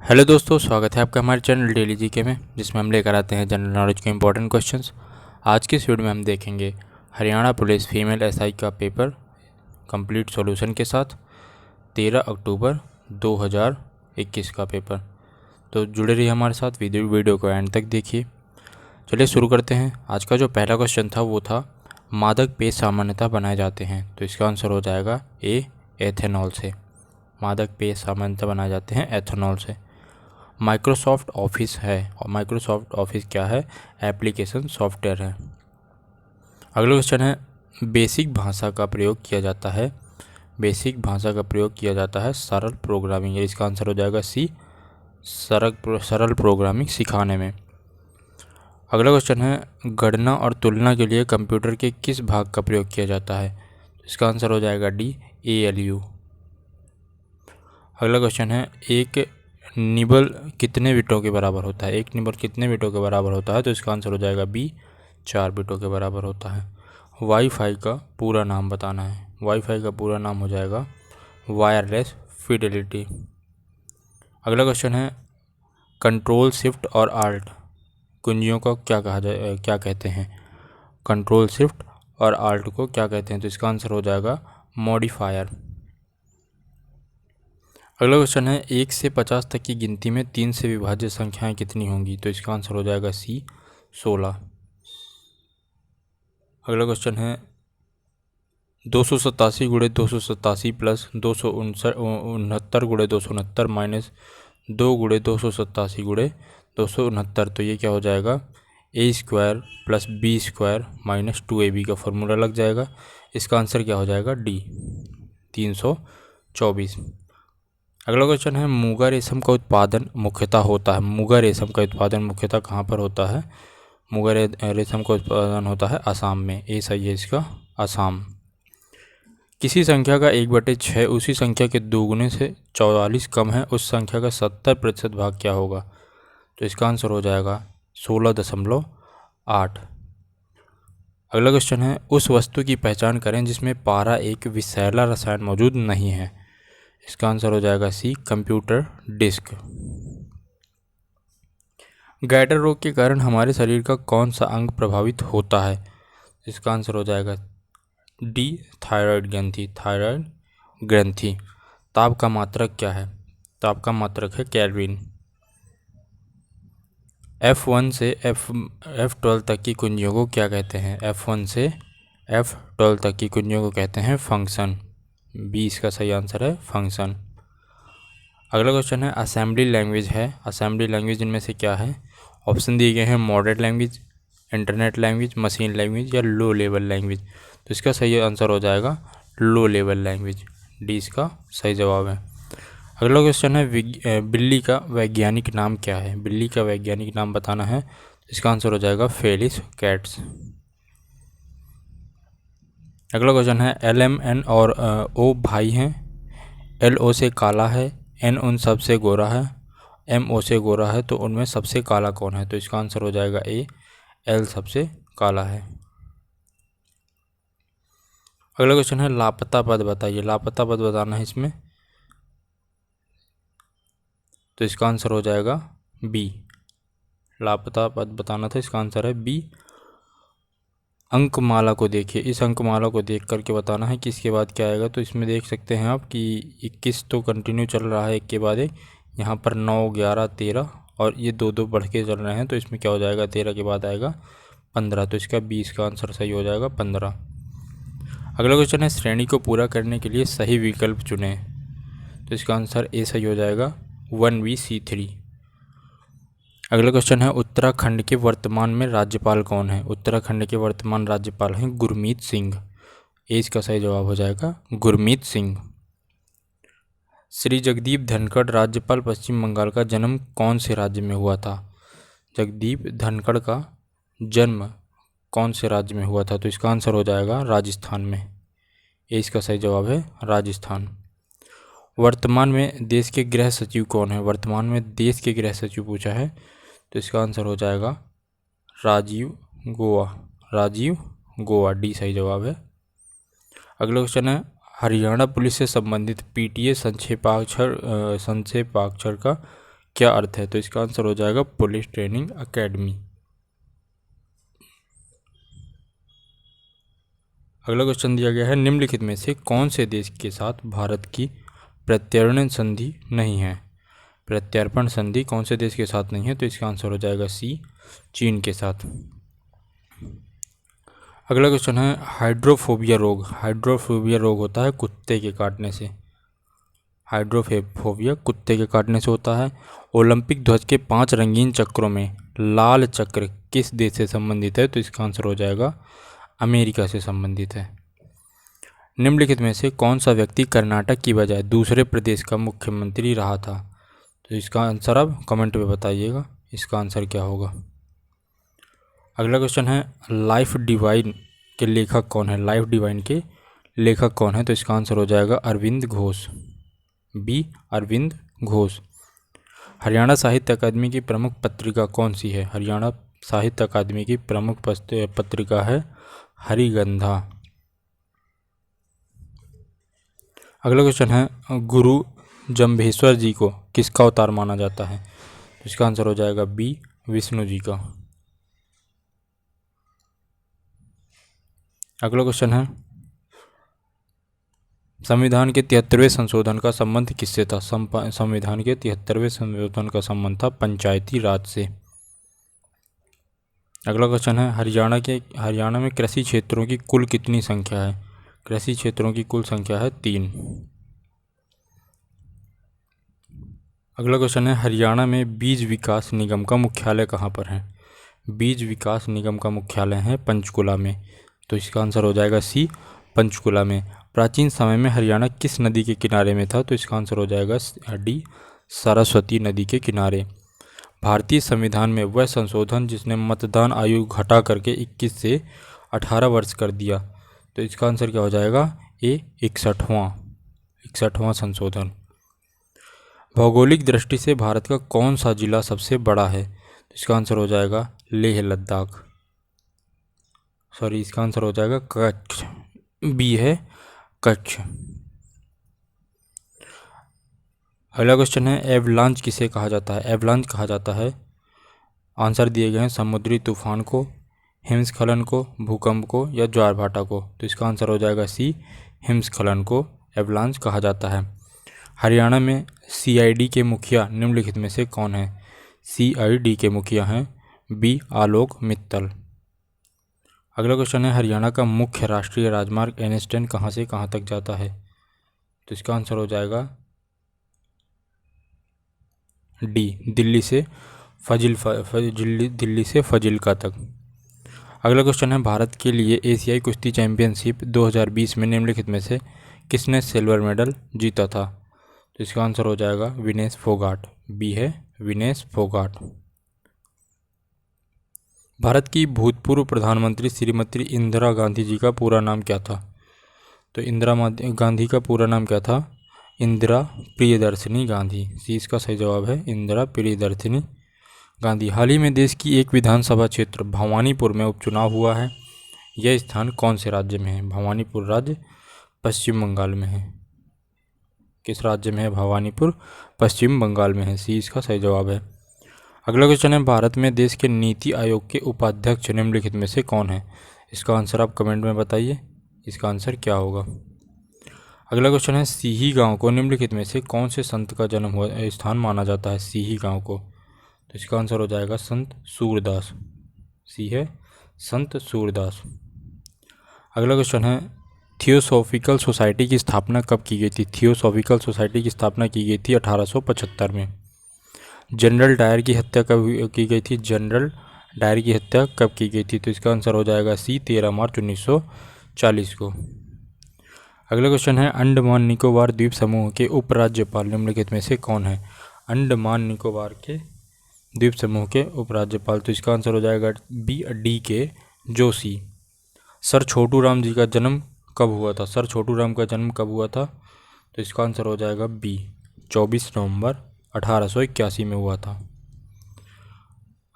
Hello दोस्तों, स्वागत है आपका हमारे चैनल डेली जीके में, जिसमें हम लेकर आते हैं जनरल नॉलेज के इंपॉर्टेंट क्वेश्चंस। आज की इस वीडियो में हम देखेंगे हरियाणा पुलिस फीमेल एसआई का पेपर कंप्लीट सॉल्यूशन के साथ 13 अक्टूबर 2021 का पेपर। तो जुड़े रहिए हमारे साथ, वीडियो को एंड तक देखिए। चलिए शुरू करते हैं। आज का जो पहला क्वेश्चन था वो था मादक पेय सामान्यतः बनाए जाते हैं, तो इसका आंसर हो जाएगा ए, एथेनॉल से। मादक पेय सामान्यतः बनाए जाते हैं एथेनॉल से। माइक्रोसॉफ्ट ऑफिस है, और माइक्रोसॉफ्ट ऑफिस क्या है? एप्लीकेशन सॉफ्टवेयर है। अगला क्वेश्चन है बेसिक भाषा का प्रयोग किया जाता है, बेसिक भाषा का प्रयोग किया जाता है सरल प्रोग्रामिंग। इसका आंसर हो जाएगा सी, सरल प्रोग्रामिंग सिखाने में। अगला क्वेश्चन है गणना और तुलना के लिए कंप्यूटर के किस भाग का प्रयोग किया जाता है? इसका आंसर हो जाएगा डी, ALU। अगला क्वेश्चन है एक निबल कितने बिटों के बराबर होता है? एक निबल कितने बिटों के बराबर होता है? तो इसका आंसर हो जाएगा बी, 4 बिटों के बराबर होता है। वाईफाई का पूरा नाम बताना है। वाईफाई का पूरा नाम हो जाएगा वायरलेस फिडेलिटी। अगला क्वेश्चन है कंट्रोल शिफ्ट और आल्ट कुंजियों को क्या क्या कहते हैं? कंट्रोल शिफ्ट और आल्ट को क्या कहते हैं? तो इसका आंसर हो जाएगा मॉडिफायर। अगला क्वेश्चन है 1 से 50 तक की गिनती में 3 से विभाज्य संख्याएं कितनी होंगी? तो इसका आंसर हो जाएगा सी, 16। अगला क्वेश्चन है 287 गुणे 287 प्लस 269 गुणे 269 माइनस 2 गुणे 287 गुणे 269, तो ये क्या हो जाएगा? A² plus B² minus 2AB का फॉर्मूला लग जाएगा। इसका आंसर क्या हो जाएगा? डी, 324। अगला क्वेश्चन है मूगा रेशम का उत्पादन मुख्यतः होता है, मूगा रेशम का उत्पादन मुख्यतः कहाँ पर होता है? मूगा रेशम का उत्पादन होता है असम में। ए सही है इसका, असम। किसी संख्या का 1/6 उसी संख्या के दोगुने से 44 कम है, उस संख्या का 70% भाग क्या होगा? तो इसका आंसर हो जाएगा 16.8। अगला क्वेश्चन है उस वस्तु की पहचान करें जिसमें पारा एक विषैला रसायन मौजूद नहीं है। इसका आंसर हो जाएगा सी, कंप्यूटर डिस्क। गैडर रोग के कारण हमारे शरीर का कौन सा अंग प्रभावित होता है? इसका आंसर हो जाएगा डी, थायराइड ग्रंथि, थायराइड ग्रंथि। ताप का मात्रक क्या है? ताप का मात्रक है केल्विन। F1 से F12 तक की कुंजियों को क्या कहते हैं? F1 से F12 तक की कुंजियों को कहते हैं फंक्शन। बी इसका सही आंसर है, फंक्शन। अगला क्वेश्चन है असेंबली लैंग्वेज है, असेंबली लैंग्वेज इनमें से क्या है? ऑप्शन दिए गए हैं modern language, internet language, machine language या लो लेवल लैंग्वेज। तो इसका सही आंसर हो जाएगा लो लेवल लैंग्वेज, डी इसका सही जवाब है। अगला क्वेश्चन है बिल्ली का वैज्ञानिक नाम क्या है? बिल्ली का वैज्ञानिक नाम बताना है। इसका आंसर हो जाएगा फेलिस कैट्स। अगला क्वेश्चन है LM, N और O भाई हैं, LO से काला है, N उन सबसे गोरा है, MO से गोरा है, तो उनमें सबसे काला कौन है? तो इसका आंसर हो जाएगा ए, L सबसे काला है। अगला क्वेश्चन है लापता पद बताइए, लापता पद बताना है इसमें। तो इसका आंसर हो जाएगा बी, लापता पद बताना था, इसका आंसर है बी। अंकमाला को देखिए, इस अंकमाला को देख करके बताना है कि इसके बाद क्या आएगा। तो इसमें देख सकते हैं आप कि 21 तो कंटिन्यू चल रहा है एक के बाद एक, यहाँ पर 9, 11, 13 और ये दो दो बढ़ के चल रहे हैं। तो इसमें क्या हो जाएगा? 13 के बाद आएगा 15, तो इसका 20 का आंसर सही हो जाएगा 15। अगला क्वेश्चन है श्रेणी को पूरा करने के लिए सही विकल्प चुनें। तो इसका आंसर ए सही हो जाएगा 1B, C3। अगला क्वेश्चन है उत्तराखंड के वर्तमान में राज्यपाल कौन है? उत्तराखंड के वर्तमान राज्यपाल हैं गुरमीत सिंह। ए इसका सही जवाब हो जाएगा गुरमीत सिंह। श्री जगदीप धनखड़ राज्यपाल पश्चिम बंगाल का जन्म कौन से राज्य में हुआ था? जगदीप धनखड़ का जन्म कौन से राज्य में हुआ था? तो इसका आंसर हो जाएगा राजस्थान में। ए इसका सही जवाब है राजस्थान। वर्तमान में देश के गृह सचिव कौन है? वर्तमान में देश के गृह सचिव पूछा है, तो इसका आंसर हो जाएगा राजीव गोवा, राजीव गोवा, डी सही जवाब है। अगला क्वेश्चन है हरियाणा पुलिस से संबंधित PTA संक्षेपाक्षर का क्या अर्थ है? तो इसका आंसर हो जाएगा पुलिस ट्रेनिंग अकेडमी। अगला क्वेश्चन दिया गया है, निम्नलिखित में से कौन से देश के साथ भारत की प्रत्यर्पण संधि नहीं है? प्रत्यर्पण संधि कौन से देश के साथ नहीं है? तो इसका आंसर हो जाएगा सी, चीन के साथ। अगला क्वेश्चन है, हाइड्रोफोबिया रोग। हाइड्रोफोबिया रोग होता है कुत्ते के काटने से। हाइड्रोफोबिया कुत्ते के काटने से होता है। ओलंपिक ध्वज के 5 रंगीन चक्रों में लाल चक्र किस देश से संबंधित है? तो इसका आंसर हो जाएगा अमेरिका से संबंधित है। निम्नलिखित में से कौन सा व्यक्ति कर्नाटक की बजाय दूसरे प्रदेश का मुख्यमंत्री रहा था? तो इसका आंसर आप कमेंट में बताइएगा, इसका आंसर क्या होगा। अगला क्वेश्चन है, लाइफ डिवाइन के लेखक कौन है? लाइफ डिवाइन के लेखक कौन है? तो इसका आंसर हो जाएगा अरविंद घोष, बी, अरविंद घोष। हरियाणा साहित्य अकादमी की प्रमुख पत्रिका कौन सी है? हरियाणा साहित्य अकादमी की प्रमुख पत्रिका है हरिगंधा। अगला क्वेश्चन है, गुरु जम्भेश्वर जी को किसका अवतार माना जाता है? तो इसका आंसर हो जाएगा बी, विष्णु जी का। अगला क्वेश्चन है, संविधान के 73वें संशोधन का संबंध किससे था? संविधान के 73वें संशोधन का संबंध था पंचायती राज से। अगला क्वेश्चन है, हरियाणा में कृषि क्षेत्रों की कुल कितनी संख्या है? कृषि क्षेत्रों की कुल संख्या है 3। अगला क्वेश्चन है, हरियाणा में बीज विकास निगम का मुख्यालय कहाँ पर है? बीज विकास निगम का मुख्यालय है पंचकुला में। तो इसका आंसर हो जाएगा सी, पंचकुला में। प्राचीन समय में हरियाणा किस नदी के किनारे में था? तो इसका आंसर हो जाएगा डी, सरस्वती नदी के किनारे। भारतीय संविधान में वह संशोधन जिसने मतदान आयु घटा करके 21 से 18 वर्ष कर दिया। तो इसका आंसर क्या हो जाएगा? ए, 61वां संशोधन। भौगोलिक दृष्टि से भारत का कौन सा जिला सबसे बड़ा है? तो इसका आंसर हो जाएगा लेह लद्दाख, सॉरी इसका आंसर हो जाएगा कच्छ, बी है कच्छ। अगला क्वेश्चन है, एवलांच किसे कहा जाता है? एवलांच कहा जाता है, आंसर दिए गए हैं, समुद्री तूफान को, हिमस्खलन को, भूकंप को या ज्वार भाटा को। तो इसका आंसर हो जाएगा सी, हिमस्खलन को एवलांच कहा जाता है। हरियाणा में सीआईडी के मुखिया निम्नलिखित में से कौन है? सीआईडी के मुखिया हैं बी, आलोक मित्तल। अगला क्वेश्चन है, हरियाणा का मुख्य राष्ट्रीय राजमार्ग NH10 कहाँ से कहाँ तक जाता है? तो इसका आंसर हो जाएगा डी, दिल्ली से फजिल्का तक। अगला क्वेश्चन है, भारत के लिए एशियाई कुश्ती चैंपियनशिप 2020 में निम्नलिखित में से किसने सिल्वर मेडल जीता था? तो इसका आंसर हो जाएगा विनेश फोगाट, बी है विनेश फोगाट। भारत की भूतपूर्व प्रधानमंत्री श्रीमती इंदिरा गांधी जी का पूरा नाम क्या था? तो इंदिरा गांधी का पूरा नाम क्या था? इंदिरा प्रियदर्शिनी गांधी। सी इसका सही जवाब है, इंदिरा प्रियदर्शिनी गांधी। हाल ही में देश की एक विधानसभा क्षेत्र भवानीपुर में उपचुनाव हुआ है। यह स्थान कौन से राज्य में है? भवानीपुर राज्य पश्चिम बंगाल में है। किस राज्य में है भवानीपुर? पश्चिम बंगाल में है। सी इसका सही जवाब है। अगला क्वेश्चन है, भारत में देश के नीति आयोग के उपाध्यक्ष निम्नलिखित में से कौन है? इसका आंसर आप कमेंट में बताइए, इसका आंसर क्या होगा। अगला क्वेश्चन है, सीही गांव को निम्नलिखित में से कौन से संत का जन्म हुआ स्थान माना जाता है? सीही गांव को, तो इसका आंसर हो जाएगा संत सूरदास। सी है संत सूरदास। अगला क्वेश्चन है, थियोसॉफिकल सोसाइटी की स्थापना कब की गई थी? थियोसॉफिकल सोसाइटी की स्थापना की गई थी 1875 में। जनरल डायर की हत्या कब की गई थी? जनरल डायर की हत्या कब की गई थी? तो इसका आंसर हो जाएगा सी, 13 मार्च 1940 को। अगला क्वेश्चन है, अंडमान निकोबार द्वीप समूह के उपराज्यपाल निम्नलिखित में से कौन है? अंडमान निकोबार के द्वीप समूह के उपराज्यपाल, तो इसका आंसर हो जाएगा बी, डी के जोशी। सर छोटू राम जी का जन्म कब हुआ था? सर छोटू राम का जन्म कब हुआ था? तो इसका आंसर हो जाएगा बी, 24 नवंबर 1881 में हुआ था।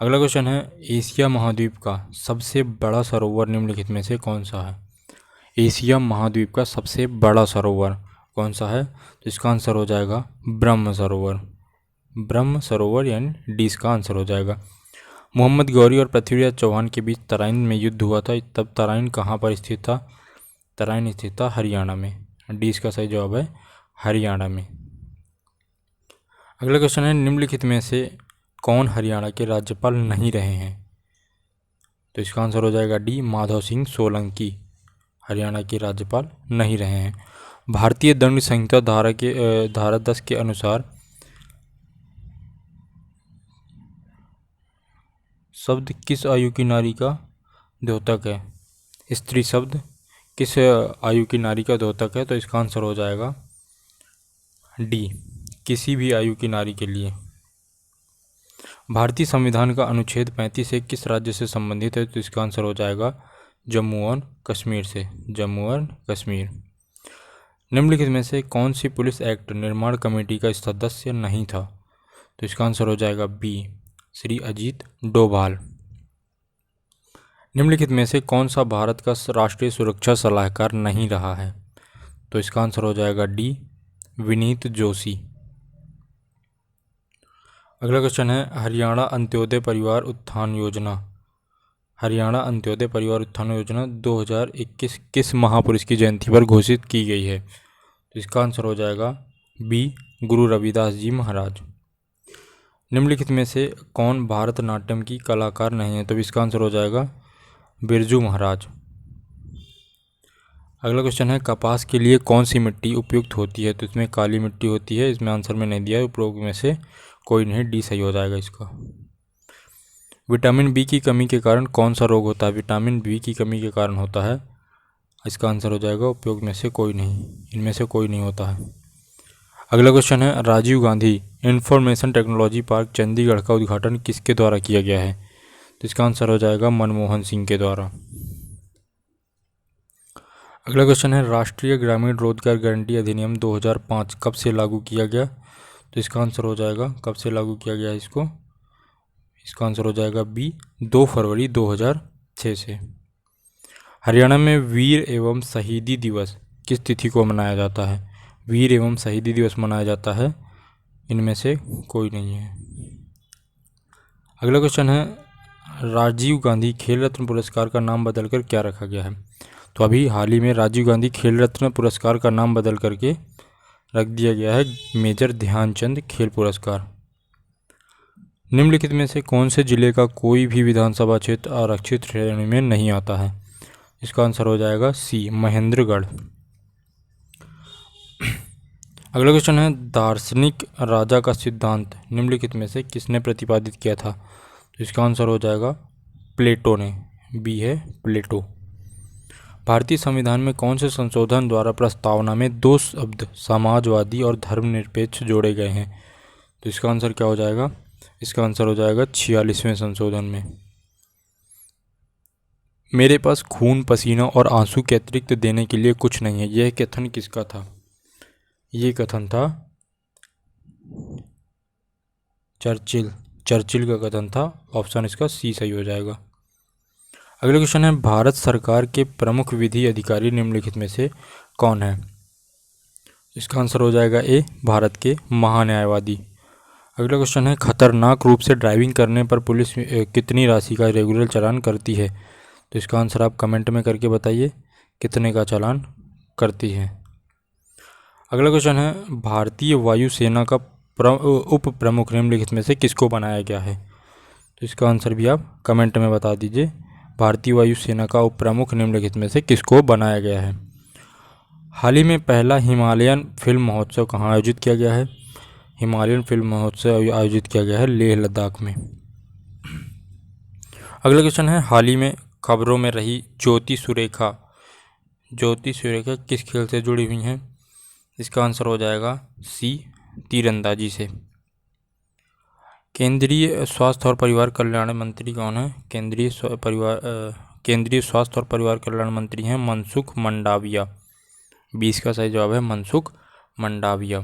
अगला क्वेश्चन है, एशिया महाद्वीप का सबसे बड़ा सरोवर निम्नलिखित में से कौन सा है? एशिया महाद्वीप का सबसे बड़ा सरोवर कौन सा है? तो इसका आंसर हो जाएगा ब्रह्म सरोवर। ब्रह्म सरोवर यानी डी इसका आंसर हो जाएगा। मोहम्मद गौरी और पृथ्वीराज चौहान के बीच तराइन में युद्ध हुआ था, तब तराइन कहाँ पर स्थित था? तराइन स्थित था हरियाणा में। डी इसका सही जवाब है हरियाणा में। अगला क्वेश्चन है निम्नलिखित में से कौन हरियाणा के राज्यपाल नहीं रहे हैं? तो इसका आंसर हो जाएगा डी माधव सिंह सोलंकी हरियाणा के राज्यपाल नहीं रहे हैं। भारतीय दंड संहिता धारा 10 के अनुसार शब्द किस आयु की नारी का द्योतक है? स्त्री शब्द किस आयु की नारी का द्योतक है? तो इसका आंसर हो जाएगा डी किसी भी आयु की नारी के लिए। भारतीय संविधान का अनुच्छेद 35 एक किस राज्य से संबंधित है? तो इसका आंसर हो जाएगा जम्मू और कश्मीर से, जम्मू और कश्मीर। निम्नलिखित में से कौन सी पुलिस एक्ट निर्माण कमेटी का सदस्य नहीं था? तो इसका आंसर हो जाएगा बी श्री अजीत डोभाल। निम्नलिखित में से कौन सा भारत का राष्ट्रीय सुरक्षा सलाहकार नहीं रहा है? तो इसका आंसर हो जाएगा डी विनीत जोशी। अगला क्वेश्चन है हरियाणा अंत्योदय परिवार उत्थान योजना। हरियाणा अंत्योदय परिवार उत्थान योजना 2021 किस महापुरुष की जयंती पर घोषित की गई है? तो इसका आंसर हो जाएगा बी गुरु रविदास जी महाराज। निम्नलिखित में से कौन भारतनाट्यम की कलाकार नहीं है? तो इसका आंसर हो जाएगा बिरजू महाराज। अगला क्वेश्चन है कपास के लिए कौन सी मिट्टी उपयुक्त होती है? तो इसमें काली मिट्टी होती है। इसमें आंसर में नहीं दिया है, उपरोक्त में से कोई नहीं, डी सही हो जाएगा इसका। विटामिन बी की कमी के कारण कौन सा रोग होता है? विटामिन बी की कमी के कारण होता है, इसका आंसर हो जाएगा उपयोग में से कोई नहीं, इनमें से कोई नहीं होता है। अगला क्वेश्चन है Rajiv Gandhi information technology park Chandigarh का उद्घाटन किसके द्वारा किया गया है? तो इसका आंसर हो जाएगा मनमोहन सिंह के द्वारा। अगला क्वेश्चन है राष्ट्रीय ग्रामीण रोजगार गारंटी अधिनियम 2005 कब से लागू किया गया? तो इसका आंसर हो जाएगा कब से लागू किया गया है इसको? इसका आंसर हो जाएगा बी 2 फरवरी 2006 से। हरियाणा में वीर एवं शहीदी दिवस किस तिथि को मनाया जाता है? वीर एवं शहीदी दिवस मनाया जाता है, इनमें से कोई नहीं है। अगला क्वेश्चन है राजीव गांधी खेल रत्न पुरस्कार का नाम बदलकर क्या रखा गया है? तो अभी हाल ही में राजीव गांधी खेल रत्न पुरस्कार का नाम बदल करके रख दिया गया है मेजर ध्यानचंद खेल पुरस्कार। निम्नलिखित में से कौन से जिले का कोई भी विधानसभा क्षेत्र आरक्षित श्रेणी में नहीं आता है? इसका आंसर हो जाएगा सी महेंद्रगढ़। अगला क्वेश्चन है दार्शनिक राजा का सिद्धांत निम्नलिखित में से किसने प्रतिपादित किया था? तो इसका आंसर हो जाएगा प्लेटो ने, बी है प्लेटो। भारतीय संविधान में कौन से संशोधन द्वारा प्रस्तावना में 2 शब्द समाजवादी और धर्मनिरपेक्ष जोड़े गए हैं? तो इसका आंसर क्या हो जाएगा? इसका आंसर हो जाएगा 46वें संशोधन में। मेरे पास खून पसीना और आंसू के अतिरिक्त देने के लिए कुछ नहीं है, यह कथन किसका था? ये कथन था चर्चिल का कथन था। ऑप्शन इसका सी सही हो जाएगा। अगला क्वेश्चन है भारत सरकार के प्रमुख विधि अधिकारी निम्नलिखित में से कौन है? इसका आंसर हो जाएगा ए भारत के महान्यायवादी। अगला क्वेश्चन है खतरनाक रूप से ड्राइविंग करने पर पुलिस कितनी राशि का रेगुलर चालान करती है? तो इसका आंसर आप कमेंट में करके बताइए कितने का चालान करती है। अगला क्वेश्चन है भारतीय वायुसेना का उप प्रमुख निम्नलिखित में से किसको बनाया गया है? तो इसका आंसर भी आप कमेंट में बता दीजिए। भारतीय वायुसेना का उप प्रमुख निम्नलिखित में से किसको बनाया गया है? हाल ही में पहला हिमालयन फिल्म महोत्सव कहाँ आयोजित किया गया है? हिमालयन फिल्म महोत्सव आयोजित किया गया है लेह लद्दाख में। अगला क्वेश्चन है हाल ही में खबरों में रही ज्योति सुरेखा किस खेल से जुड़ी हुई हैं? इसका आंसर हो जाएगा सी तीरंदाजी से। केंद्रीय स्वास्थ्य और परिवार कल्याण मंत्री कौन है? केंद्रीय स्वास्थ्य और परिवार कल्याण मंत्री हैं मनसुख मंडाविया। 20 का सही जवाब है मनसुख मंडाविया।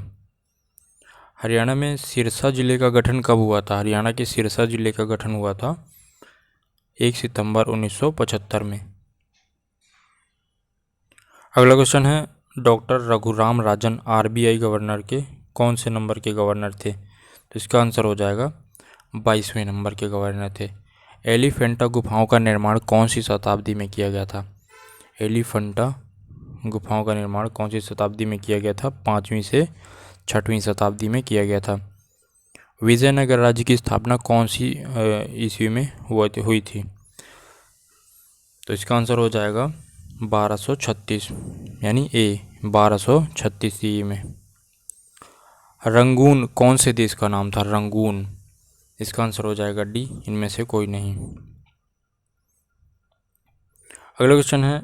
हरियाणा में सिरसा जिले का गठन कब हुआ था? हरियाणा के सिरसा जिले का गठन हुआ था 1 सितंबर 1975 में। अगला क्वेश्चन है doctor Raghuram Rajan RBI governor के कौन से नंबर के गवर्नर थे? तो तो इसका आंसर हो जाएगा 22वें नंबर के गवर्नर थे। एलिफेंटा गुफाओं का निर्माण कौन सी शताब्दी में किया गया था? एलिफेंटा गुफाओं का निर्माण कौन सी शताब्दी में किया गया था? 5वीं से 6वीं शताब्दी में किया गया था। विजयनगर राज्य की स्थापना कौन सी ईस्वी में हुई थी? तो इसका आंसर हो जाएगा 1236, यानी ए 1236 ईस्वी में। रंगून कौन से देश का नाम था? रंगून, इसका आंसर हो जाएगा डी, इनमें से कोई नहीं। अगला क्वेश्चन है,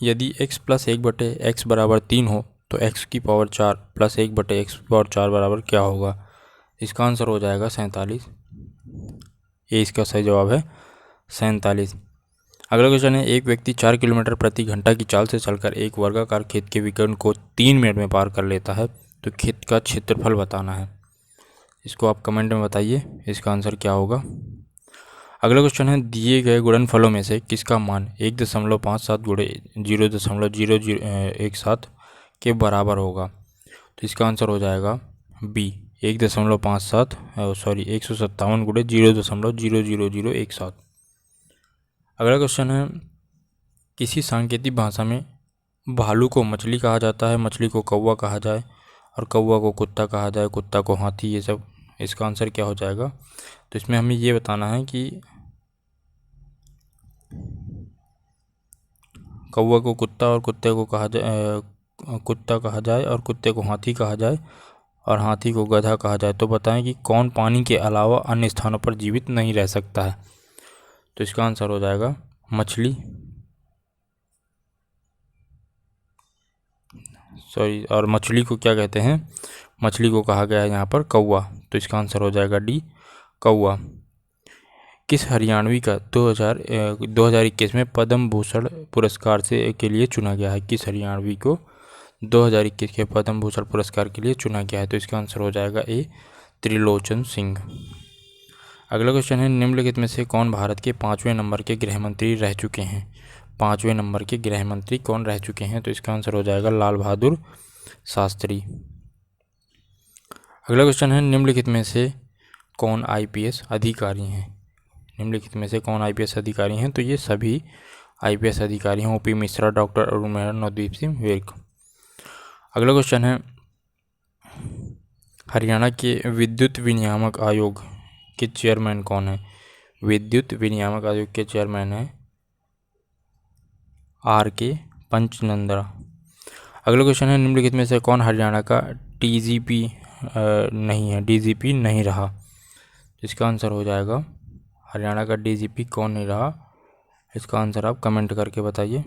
यदि x प्लस 1/x बराबर 3 हो तो x की पावर 4 प्लस 1/x पावर 4 बराबर क्या होगा? इसका आंसर हो जाएगा 47, ये इसका सही जवाब है 47। अगला क्वेश्चन है, एक व्यक्ति 4 किलोमीटर प्रति घंटा की चाल से चलकर एक वर्गाकार खेत के विकर्ण को 3 मिनट में पार कर लेता है, तो खेत का क्षेत्रफल बताना है। इसको आप कमेंट में बताइए, इसका आंसर क्या होगा। अगला क्वेश्चन है, दिए गए गुणनफलों में से किसका मान 1.57 गुणे 0.0017 के बराबर होगा? तो इसका आंसर हो जाएगा बी 157 गुणे 0.000017। अगला क्वेश्चन है, किसी सांकेतिक भाषा में भालू को मछली कहा जाता है, मछली को कौवा कहा जाए और कौवा को कुत्ता कहा जाए, कुत्ता को हाथी, ये सब। इसका आंसर क्या हो जाएगा? तो इसमें हमें ये बताना है कि कौवा को कुत्ता और कुत्ते को कुत्ता कहा जाए और कुत्ते को हाथी कहा जाए और हाथी को गधा कहा जाए, तो बताएं कि कौन पानी के अलावा अन्य स्थानों पर जीवित नहीं रह सकता है? तो इसका आंसर हो जाएगा मछली, सॉरी, और मछली को क्या कहते हैं? मछली को कहा गया है यहाँ पर कौवा, तो इसका आंसर हो जाएगा डी, कौवा। किस हरियाणवी का 2021 में पद्म भूषण पुरस्कार के लिए चुना गया है? किस हरियाणवी को 2021 के पद्म भूषण पुरस्कार के लिए चुना गया है? तो इसका आंसर हो जाएगा ए, त्रिलोचन सिंह। अगला क्वेश्चन है, निम्नलिखित में से कौन भारत के 5वें नंबर के गृह मंत्री रह चुके हैं? 5वें नंबर के गृह मंत्री कौन रह चुके हैं? तो इसका आंसर हो जाएगा लाल बहादुर शास्त्री। अगला क्वेश्चन है, निम्नलिखित में से कौन IPS अधिकारी हैं? निम्नलिखित में से कौन IPS अधिकारी हैं? तो ये सभी IPS अधिकारी हैं, OP मिश्रा, डॉक्टर अरुण मेहरा, नवदीप सिंह विर्क। अगला क्वेश्चन है, हरियाणा के विद्युत विनियामक आयोग के चेयरमैन कौन है? विद्युत विनियामक आयोग के चेयरमैन है RK पंचनंदा। अगला क्वेश्चन है, निम्नलिखित में से कौन हरियाणा का DGP नहीं रहा? इसका आंसर हो जाएगा, हरियाणा का DGP कौन नहीं रहा? इसका आंसर आप कमेंट करके बताइए,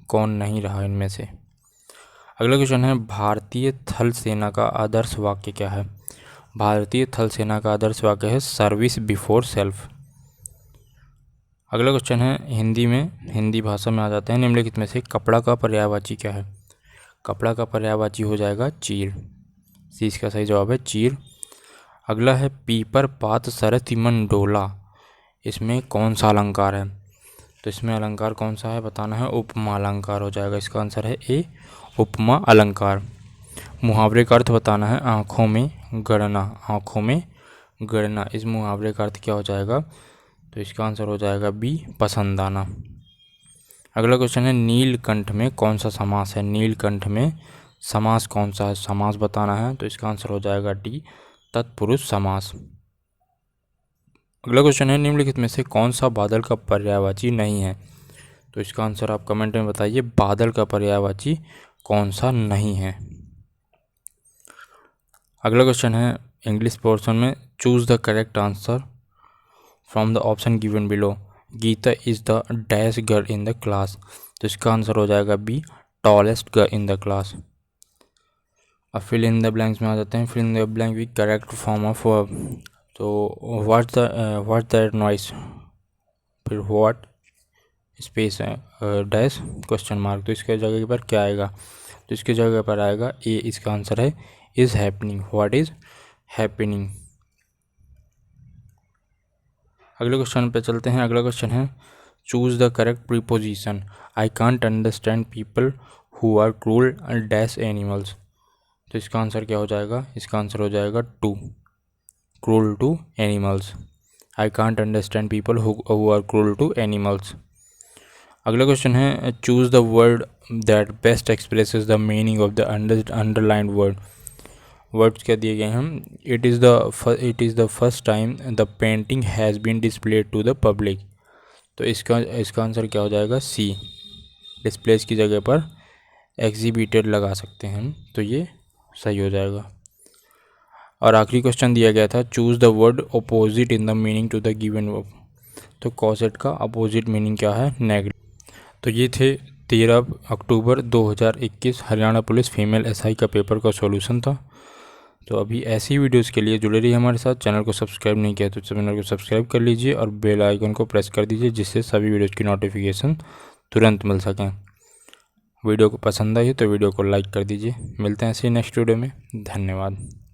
कौन नहीं रहा इनमें से। अगला क्वेश्चन है, भारतीय थल सेना का आदर्श वाक्य क्या है? भारतीय थल सेना का आदर्श वाक्य है सर्विस बिफोर सेल्फ। अगला क्वेश्चन है, हिंदी भाषा में आ जाते हैं, निम्नलिखित में से कपड़ा का पर्यायवाची क्या है? कपड़ा का पर्यायवाची हो जाएगा चीर, सी इसका सही जवाब है चीर। अगला है, पीपर पात सरति मन डोला, इसमें कौन सा अलंकार है? तो इसमें अलंकार कौन सा है बताना है, उपमा अलंकार हो जाएगा। इसका आंसर है ए, उपमा अलंकार। मुहावरे का अर्थ बताना है, आँखों में गणना, आँखों में गणना, इस मुहावरे का अर्थ क्या हो जाएगा? तो इसका आंसर हो जाएगा बी, पसंद आना। अगला क्वेश्चन है, नीलकंठ में कौन सा समास है? नीलकंठ में समास कौन सा है? समास बताना है, तो इसका आंसर हो जाएगा डी, तत्पुरुष समास। अगला क्वेश्चन है, निम्नलिखित में से कौन सा बादल का पर्यायवाची नहीं है? तो इसका आंसर आप कमेंट में बताइए, बादल का पर्यायवाची कौन सा नहीं है। अगला क्वेश्चन है, इंग्लिश पोर्शन में choose the correct answer from the option given below. Geeta is the dash girl in the class, तो इसका आंसर हो जाएगा B, tallest girl in the class. अब फिल इन द ब्लैंक्स में आ जाते हैं, fill in the blank with correct form of, तो व्हाट दैट नॉइस, फिर व्हाट स्पेस है डैश क्वेश्चन मार्क, तो इसके जगह पर क्या आएगा? तो इसके जगह पर आएगा ए, इसका आंसर है is happening, what is happening. अगले क्वेश्चन पे चलते हैं। अगला क्वेश्चन है, choose the correct preposition, I can't understand people who are cruel dash animals, तो इसका आंसर क्या हो जाएगा? इसका आंसर हो जाएगा to, cruel to animals. I can't understand people who are cruel to animals. अगला क्वेश्चन है choose the word that best expresses the meaning of the underlined word. Words क्या दिए गए हैं. It is the first time the painting has been displayed to the public. तो इसका answer क्या हो जाएगा. सी. डिस्प्लेस की जगह पर एग्जिबिटेड लगा सकते हैं हम, तो ये सही हो जाएगा. और आखिरी क्वेश्चन दिया गया था choose the word opposite in the meaning to the given verb. तो कॉसेट का अपोजिट मीनिंग क्या है. नेगेटिव. तो ये थे 13 अक्टूबर 2021 हरियाणा पुलिस फीमेल एसआई का पेपर का सॉल्यूशन था. तो अभी ऐसी वीडियोस के लिए जुड़े रहिए हमारे साथ. चैनल को सब्सक्राइब नहीं किया तो चैनल को सब्सक्राइब कर लीजिए और बेल आइकन को प्रेस कर दीजिए, जिससे सभी वीडियोस की नोटिफिकेशन तुरंत मिल सकें. वीडियो को पसंद आई तो वीडियो को लाइक कर दीजिए. मिलते हैं ऐसे नेक्स्ट वीडियो में. धन्यवाद.